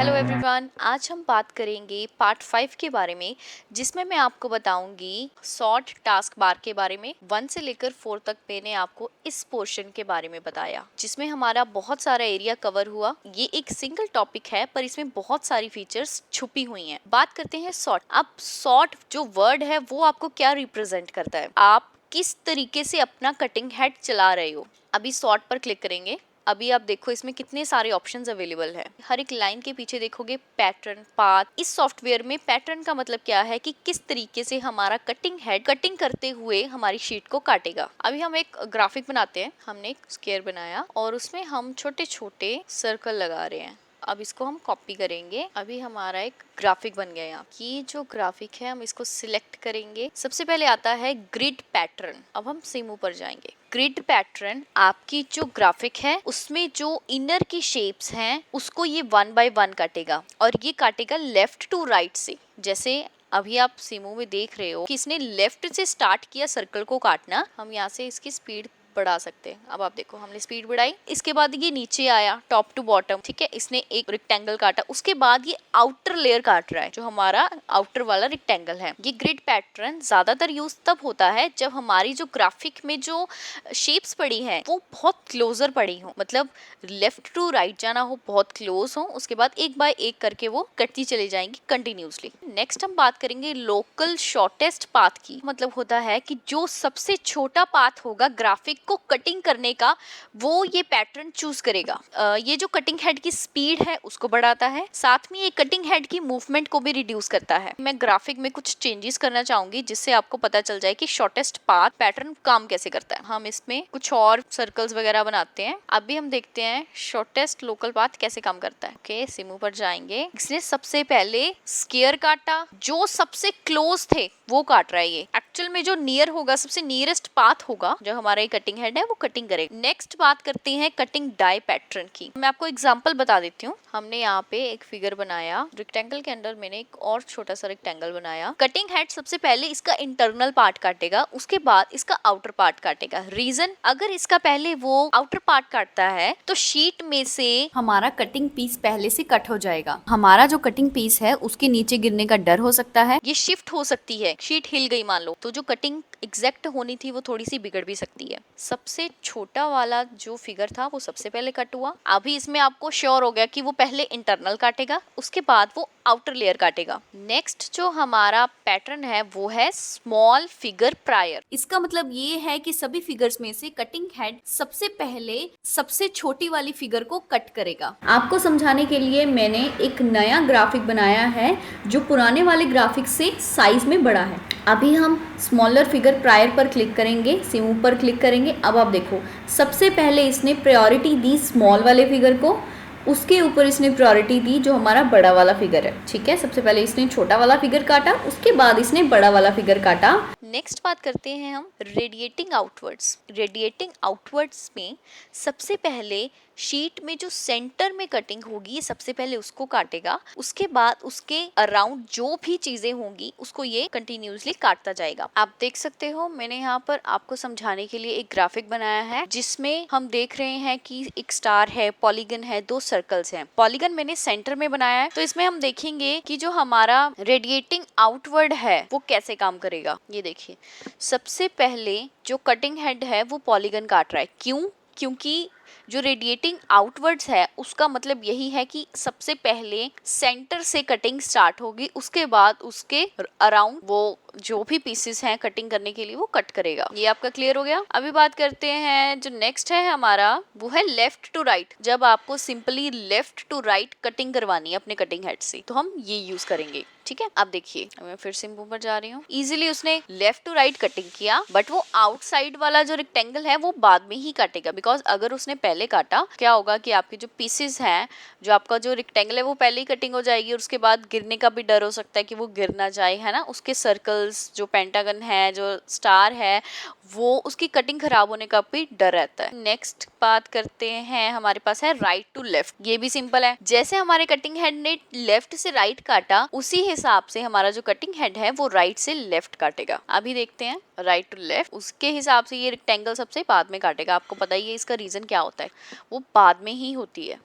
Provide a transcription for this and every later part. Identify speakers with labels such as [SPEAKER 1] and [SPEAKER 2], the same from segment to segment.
[SPEAKER 1] Hello everyone, आज हम बात करेंगे पार्ट 5 के बारे में, जिसमें मैं आपको बताऊंगी सॉर्ट टास्क बार के बारे में। 1 से लेकर 4 तक मैंने आपको इस पोर्शन के बारे में बताया, जिसमें हमारा बहुत सारा एरिया कवर हुआ। ये एक सिंगल टॉपिक है, पर इसमें बहुत सारी फीचर्स छुपी हुई हैं। बात करते हैं सॉर्ट। अब सॉर्ट जो वर्ड है वो आपको क्या रिप्रेजेंट करता है, आप किस तरीके से अपना कटिंग हेड चला रहे हो। अभी सॉर्ट पर क्लिक करेंगे। अभी आप देखो इसमें कितने सारे ऑप्शंस अवेलेबल है। हर एक लाइन के पीछे देखोगे पैटर्न, पाथ। इस सॉफ्टवेयर में पैटर्न का मतलब क्या है कि किस तरीके से हमारा कटिंग हेड कटिंग करते हुए हमारी शीट को काटेगा। अभी हम एक ग्राफिक बनाते हैं। हमने एक स्क्वायर बनाया और उसमें हम छोटे छोटे सर्कल लगा रहे हैं। अब इसको हम कॉपी करेंगे। अभी हमारा एक ग्राफिक बन गया। यहाँ की जो ग्राफिक है हम इसको सिलेक्ट करेंगे। सबसे पहले आता है ग्रिड पैटर्न। अब हम सिमू पर जाएंगे। ग्रिड पैटर्न आपकी जो ग्राफिक है उसमें जो इनर की शेप्स हैं उसको ये 1 बाय 1 काटेगा, और ये काटेगा लेफ्ट टू राइट से। जैसे अभी आप सिमू में देख रहे हो कि इसने लेफ्ट से स्टार्ट किया सर्कल को काटना। हम यहाँ से इसकी स्पीड बढ़ा सकते हैं। अब आप देखो हमने स्पीड बढ़ाई, इसके बाद ये नीचे आया टॉप टू बॉटम। ठीक है, इसने एक रेक्टेंगल काटा, उसके बाद ये आउटर लेयर काट रहा है, जो हमारा आउटर वाला रेक्टेंगल है। ये ग्रिड पैटर्न ज्यादातर यूज तब होता है जब हमारी जो ग्राफिक में जो शेप्स पड़ी है वो बहुत क्लोजर पड़ी हो, मतलब लेफ्ट टू राइट जाना हो, बहुत क्लोज हो। उसके बाद एक बाय एक करके वो कटती चली जाएंगी कंटिन्यूसली। नेक्स्ट हम बात करेंगे लोकल शॉर्टेस्ट पाथ की। मतलब होता है कि जो सबसे छोटा पाथ होगा ग्राफिक को कटिंग करने का, वो ये पैटर्न चूज करेगा। ये जो कटिंग हेड की स्पीड है उसको बढ़ाता है, साथ में ये कटिंग हेड की मूवमेंट को भी रिड्यूस करता है। मैं ग्राफिक में कुछ चेंजेस करना चाहूंगी जिससे आपको पता चल जाए कि शॉर्टेस्ट पाथ पैटर्न काम कैसे करता है। हम इसमें कुछ और सर्कल्स वगैरह बनाते हैं। अभी हम देखते हैं शॉर्टेस्ट लोकल पाथ कैसे काम करता है। ओके, सिमू पर जाएंगे। इसने सबसे पहले स्क्वायर काटा, जो सबसे क्लोज थे वो काट रहा है। ये एक्चुअल में जो नियर होगा, सबसे नियरेस्ट पाथ होगा, जो हमारा कटिंग हेड है वो कटिंग करेगा। नेक्स्ट बात करते हैं कटिंग डाई पैटर्न की। मैं आपको एग्जांपल बता देती हूँ। हमने यहाँ पे एक फिगर बनाया, रेक्टेंगल के अंदर मैंने एक और छोटा सा रेक्टेंगल बनाया। कटिंग हेड सबसे पहले इसका इंटरनल पार्ट काटेगा, उसके बाद इसका आउटर पार्ट काटेगा। रीजन, अगर इसका पहले वो आउटर पार्ट काटता है तो शीट में से हमारा कटिंग पीस पहले से कट हो जाएगा। हमारा जो कटिंग पीस है उसके नीचे गिरने का डर हो सकता है, ये शिफ्ट हो सकती है, शीट हिल गई मान लो, तो जो कटिंग एग्जैक्ट होनी थी वो थोड़ी सी बिगड़ भी सकती है। सबसे छोटा वाला जो फिगर था वो सबसे पहले कट हुआ। अभी इसमें आपको श्योर हो गया कि वो पहले इंटरनल काटेगा, उसके बाद वो आउटर लेयर काटेगा। नेक्स्ट जो हमारा पैटर्न है वो है स्मॉल फिगर प्रायर। इसका मतलब ये है कि सभी फिगर्स में से कटिंग हेड सबसे पहले सबसे छोटी वाली फिगर को कट करेगा। आपको समझाने के लिए मैंने एक नया ग्राफिक बनाया है जो पुराने वाले ग्राफिक से साइज में बड़ा है। अभी हम स्मॉलर फिगर प्रायर पर क्लिक करेंगे, सिमू पर क्लिक करेंगे। अब आप देखो सबसे पहले इसने प्रायोरिटी दी स्मॉल वाले फिगर को, उसके ऊपर इसने प्रायोरिटी दी जो हमारा बड़ा वाला फिगर है। ठीक है, सबसे पहले इसने छोटा वाला फिगर काटा, उसके बाद इसने बड़ा वाला फिगर काटा। नेक्स्ट बात करते हैं हम रेडिएटिंग आउटवर्ड्स। रेडिएटिंग आउटवर्ड्स में सबसे पहले शीट में जो सेंटर में कटिंग होगी सबसे पहले उसको काटेगा, उसके बाद उसके अराउंड जो भी चीजें होंगी उसको ये कंटिन्यूसली काटता जाएगा। आप देख सकते हो मैंने यहाँ पर आपको समझाने के लिए एक ग्राफिक बनाया है जिसमें हम देख रहे हैं कि एक स्टार है, पॉलीगन है, 2 सर्कल्स हैं। पॉलीगन मैंने सेंटर में बनाया है, तो इसमें हम देखेंगे कि जो हमारा रेडिएटिंग आउटवर्ड है वो कैसे काम करेगा। ये देखिए सबसे पहले जो कटिंग हेड है वो पॉलीगन काट रहा है। क्यों? क्योंकि जो रेडिएटिंग आउटवर्ड्स है उसका मतलब यही है कि सबसे पहले सेंटर से कटिंग स्टार्ट होगी, उसके बाद उसके अराउंड वो जो भी पीसेस हैं कटिंग करने के लिए वो कट करेगा। ये आपका क्लियर हो गया। अभी बात करते हैं जो नेक्स्ट है हमारा, वो है लेफ्ट टू राइट। जब आपको simply left to right cutting करवानी है अपने कटिंग हेड से तो हम ये यूज करेंगे। ठीक है, अब देखिए मैं फिर सिंपल पर जा रही हूँ। इजीली उसने लेफ्ट टू राइट कटिंग किया, बट वो आउटसाइड वाला जो रेक्टेंगल है वो बाद में ही काटेगा, बिकॉज अगर उसने पहले काटा क्या होगा कि आपके जो पीसेस हैं, जो आपका जो रेक्टेंगल है वो पहले ही कटिंग हो जाएगी, और उसके बाद गिरने का भी डर हो सकता है कि वो गिर ना जाए, है ना। उसके सर्कल्स, जो पेंटागन है, जो स्टार है, वो उसकी कटिंग खराब होने का भी डर रहता है। नेक्स्ट बात करते हैं, हमारे पास है राइट टू लेफ्ट। ये भी सिंपल है, जैसे हमारे कटिंग हेड ने लेफ्ट से राइट काटा उसी हिसाब से हमारा जो कटिंग हेड है वो राइट से लेफ्ट काटेगा। अभी देखते हैं राइट टू लेफ्ट, उसके हिसाब से ये रेक्टेंगल सबसे बाद में काटेगा। आपको पता ही है इसका रीजन क्या होता है, वो बाद में ही होती है।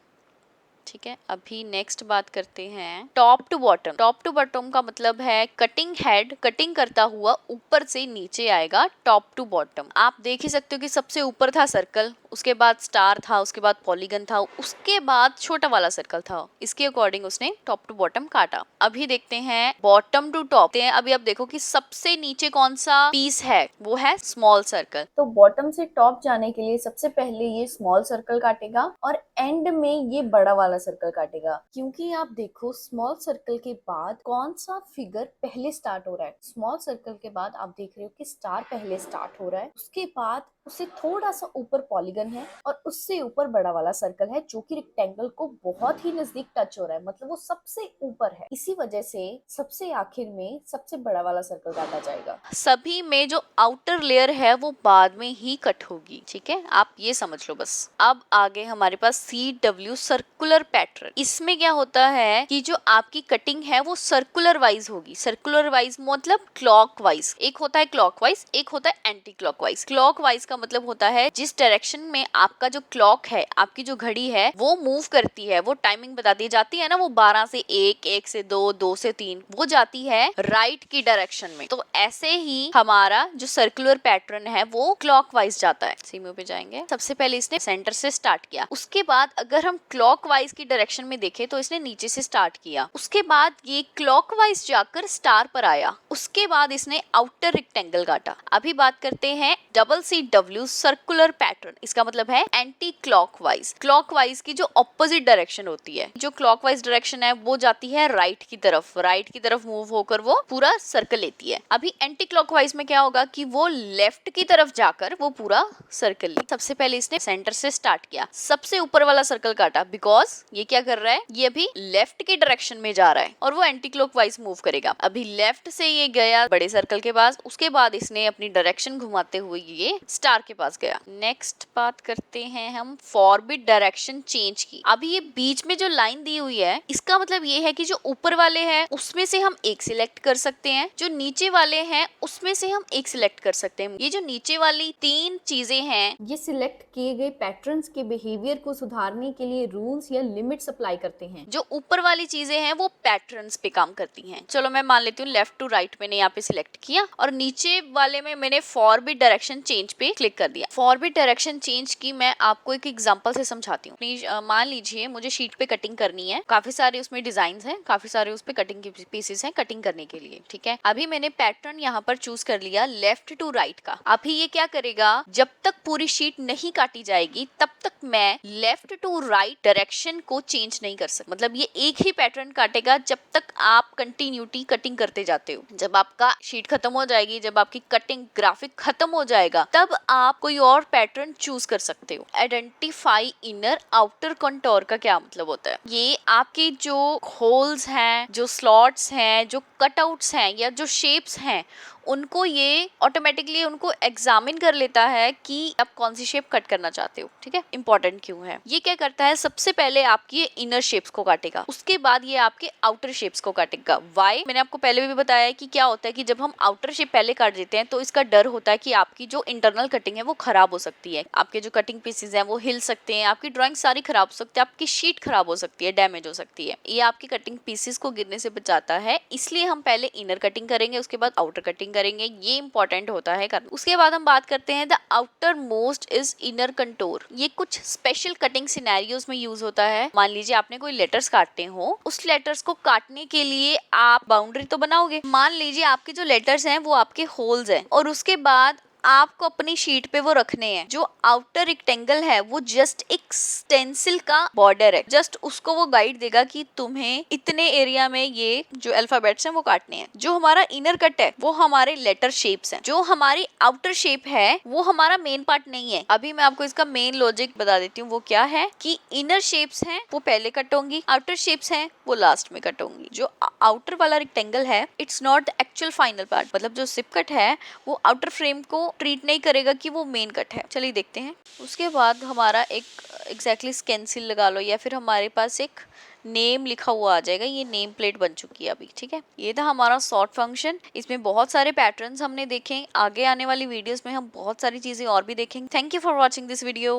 [SPEAKER 1] ठीक है, अभी नेक्स्ट बात करते हैं top to bottom. Top to bottom का मतलब है कटिंग हेड कटिंग करता हुआ ऊपर से नीचे आएगा, टॉप टू बॉटम। आप देख ही सकते हो कि सबसे ऊपर था सर्कल, उसके बाद स्टार था, उसके बाद पॉलीगन था, उसके बाद छोटा वाला सर्कल था। इसके अकॉर्डिंग उसने टॉप टू बॉटम काटा। अभी देखते हैं बॉटम टू टॉप। अभी आप देखो कि सबसे नीचे कौन सा पीस है, वो है स्मॉल सर्कल। तो बॉटम से टॉप जाने के लिए सबसे पहले ये स्मॉल सर्कल काटेगा और एंड में ये बड़ा वाला सर्कल काटेगा। क्योंकि आप देखो स्मॉल सर्कल के बाद कौन सा फिगर पहले स्टार्ट हो रहा है। स्मॉल सर्कल के बाद आप देख रहे हो कि स्टार पहले स्टार्ट हो रहा है, उसके बाद उससे थोड़ा सा ऊपर पॉलीगन है और उससे ऊपर बड़ा वाला सर्कल है जो कि रेक्टेंगल को बहुत ही नजदीक टच हो रहा है, मतलब वो सबसे ऊपर है। इसी वजह से सबसे आखिर में सबसे बड़ा वाला सर्कल काटा जाएगा। सभी में जो आउटर लेयर है वो बाद में ही कट होगी, ठीक है, आप ये समझ लो बस। अब आगे हमारे पास CW सर्कुलर पैटर्न। इसमें क्या होता है कि जो आपकी कटिंग है वो सर्कुलर वाइज होगी। सर्कुलर वाइज मतलब क्लॉकवाइज। एक होता है क्लॉकवाइज, एक होता है एंटी क्लॉकवाइज। क्लॉकवाइज का मतलब होता है जिस डायरेक्शन में आपका जो क्लॉक है, आपकी जो घड़ी है वो मूव करती है, वो टाइमिंग बताती जाती है ना, वो 12 से 1, 1 से 2, 2 से 3, वो जाती है राइट की डायरेक्शन में। तो ऐसे ही हमारा जो सर्कुलर पैटर्न है वो क्लॉकवाइज जाता है। सीमो पे जाएंगे, सबसे पहले इसने सेंटर से स्टार्ट किया, उसके बाद अगर हम क्लॉकवाइज की डायरेक्शन में देखें तो इसने नीचे से स्टार्ट किया, उसके बाद ये क्लॉकवाइज जाकर स्टार पर आया, उसके बाद इसने आउटर रेक्टेंगल काटा। अभी बात करते हैं CCW सर्कुलर पैटर्न। इसका मतलब है एंटी क्लॉकवाइज। क्लॉकवाइज की जो ऑपोजिट डायरेक्शन होती है, जो क्लॉकवाइज डायरेक्शन है वो जाती है राइट की तरफ, राइट की तरफ मूव होकर वो पूरा सर्कल लेती है। अभी एंटी क्लॉकवाइज में क्या होगा कि वो लेफ्ट की तरफ जाकर वो पूरा सर्कल ले। सबसे पहले इसने सेंटर से स्टार्ट किया, सबसे ऊपर वाला सर्कल काटा, बिकॉज ये क्या कर रहा है, ये अभी लेफ्ट की डायरेक्शन में जा रहा है और वो एंटी क्लॉकवाइज मूव करेगा। अभी लेफ्ट से ये गया बड़े सर्कल के पास, उसके बाद इसने अपनी डायरेक्शन घुमाते हुए ये स्टार के पास गया। नेक्स्ट बात करते हैं हम फॉरबिट डायरेक्शन चेंज की। अभी ये बीच में जो लाइन दी हुई है, इसका मतलब ये है कि जो ऊपर वाले हैं उसमें से हम एक सिलेक्ट कर सकते हैं, जो नीचे वाले हैं उसमें से हम एक सिलेक्ट कर सकते हैं। ये जो नीचे वाली 3 चीजें हैं, ये सिलेक्ट किए गए पैटर्न्स के बिहेवियर को सुधारने के लिए रूल्स या लिमिट्स अप्लाई करते हैं। जो ऊपर वाली चीजें हैं वो पैटर्न्स पे काम करती हैं। चलो मैं मान लेती हूँ लेफ्ट टू राइट मैंने यहाँ पे सिलेक्ट किया और नीचे वाले में मैंने फॉरबिट डायरेक्शन चेंज पे क्लिक कर दिया। फॉरबिट डायरेक्शन चेंज की मैं आपको एक एग्जांपल से समझाती हूँ। प्लीज मान लीजिए मुझे शीट पे कटिंग करनी है, काफी सारे उसमें डिजाइन हैं, काफी सारे उस पे कटिंग के पीसेस हैं कटिंग करने के लिए, ठीक है। अभी मैंने पैटर्न यहाँ पर चूज कर लिया लेफ्ट टू राइट का। अभी ये क्या करेगा, जब तक पूरी शीट नहीं काटी जाएगी तब तक मैं लेफ्ट टू राइट डायरेक्शन को चेंज नहीं कर सकता। मतलब ये एक ही पैटर्न काटेगा जब तक आप कंटिन्यूटी कटिंग करते जाते हो। जब आपका शीट खत्म हो जाएगी, जब आपकी कटिंग ग्राफिक खत्म हो जाएगा, तब आप कोई और पैटर्न चूज कर सकते हो। आइडेंटिफाई इनर आउटर कंटोर का क्या मतलब होता है, ये आपके जो होल्स हैं, जो स्लॉट्स हैं, जो कटआउट्स हैं या जो शेप्स हैं, उनको ये ऑटोमेटिकली उनको एग्जामिन कर लेता है कि आप कौन सी शेप कट करना चाहते हो, ठीक है। इंपॉर्टेंट क्यों है, ये क्या करता है, सबसे पहले आपकी इनर शेप्स को काटेगा, उसके बाद ये आपके आउटर शेप्स को काटेगा। वाई मैंने आपको पहले भी बताया कि क्या होता है कि जब हम आउटर शेप पहले काट देते हैं तो इसका डर होता है कि आपकी जो इंटरनल कटिंग है वो खराब हो सकती है, आपके जो कटिंग पीसेज हैं वो हिल सकते हैं, आपकी ड्राइंग सारी खराब हो सकती है, आपकी शीट खराब हो सकती है, डैमेज हो सकती है। ये आपकी कटिंग पीसेस को गिरने से बचाता है, इसलिए हम पहले इनर कटिंग करेंगे, उसके बाद आउटर कटिंग करेंगे, ये इंपॉर्टेंट होता है करना। उसके बाद हम बात करते हैं the outer most is inner contour. ये कुछ स्पेशल कटिंग सिनेरियोज में यूज होता है। मान लीजिए आपने कोई लेटर्स काटते हो, उस लेटर्स को काटने के लिए आप बाउंड्री तो बनाओगे। मान लीजिए आपके जो लेटर्स हैं वो आपके होल्स हैं और उसके बाद आपको अपनी शीट पे वो रखने हैं। जो आउटर रेक्टेंगल है वो जस्ट एक स्टेंसिल का बॉर्डर है, जस्ट उसको वो गाइड देगा कि तुम्हें इतने एरिया में ये जो अल्फाबेट्स हैं वो काटने हैं। जो हमारा इनर कट है वो हमारे लेटर शेप्स हैं, जो हमारी आउटर शेप है वो हमारा मेन पार्ट नहीं है। अभी मैं आपको इसका मेन लॉजिक बता देती हूँ, वो क्या है कि इनर शेप्स हैं वो पहले कट होंगी, आउटर शेप्स हैं वो लास्ट में कट होंगी। जो आउटर वाला रेक्टेंगल है it's not the actual final part, मतलब जो सिप कट है वो आउटर फ्रेम को ट्रीट नहीं करेगा कि वो मेन कट है। चलिए देखते हैं। उसके बाद हमारा एक एग्जैक्टली स्केंसिल लगा लो या फिर हमारे पास एक नेम लिखा हुआ आ जाएगा, ये नेम प्लेट बन चुकी है अभी, ठीक है। ये था हमारा सॉर्ट फंक्शन। इसमें बहुत सारे पैटर्न्स हमने देखे, आगे आने वाली वीडियोस में हम बहुत सारी चीजें और भी देखेंगे। Thank you for watching this video.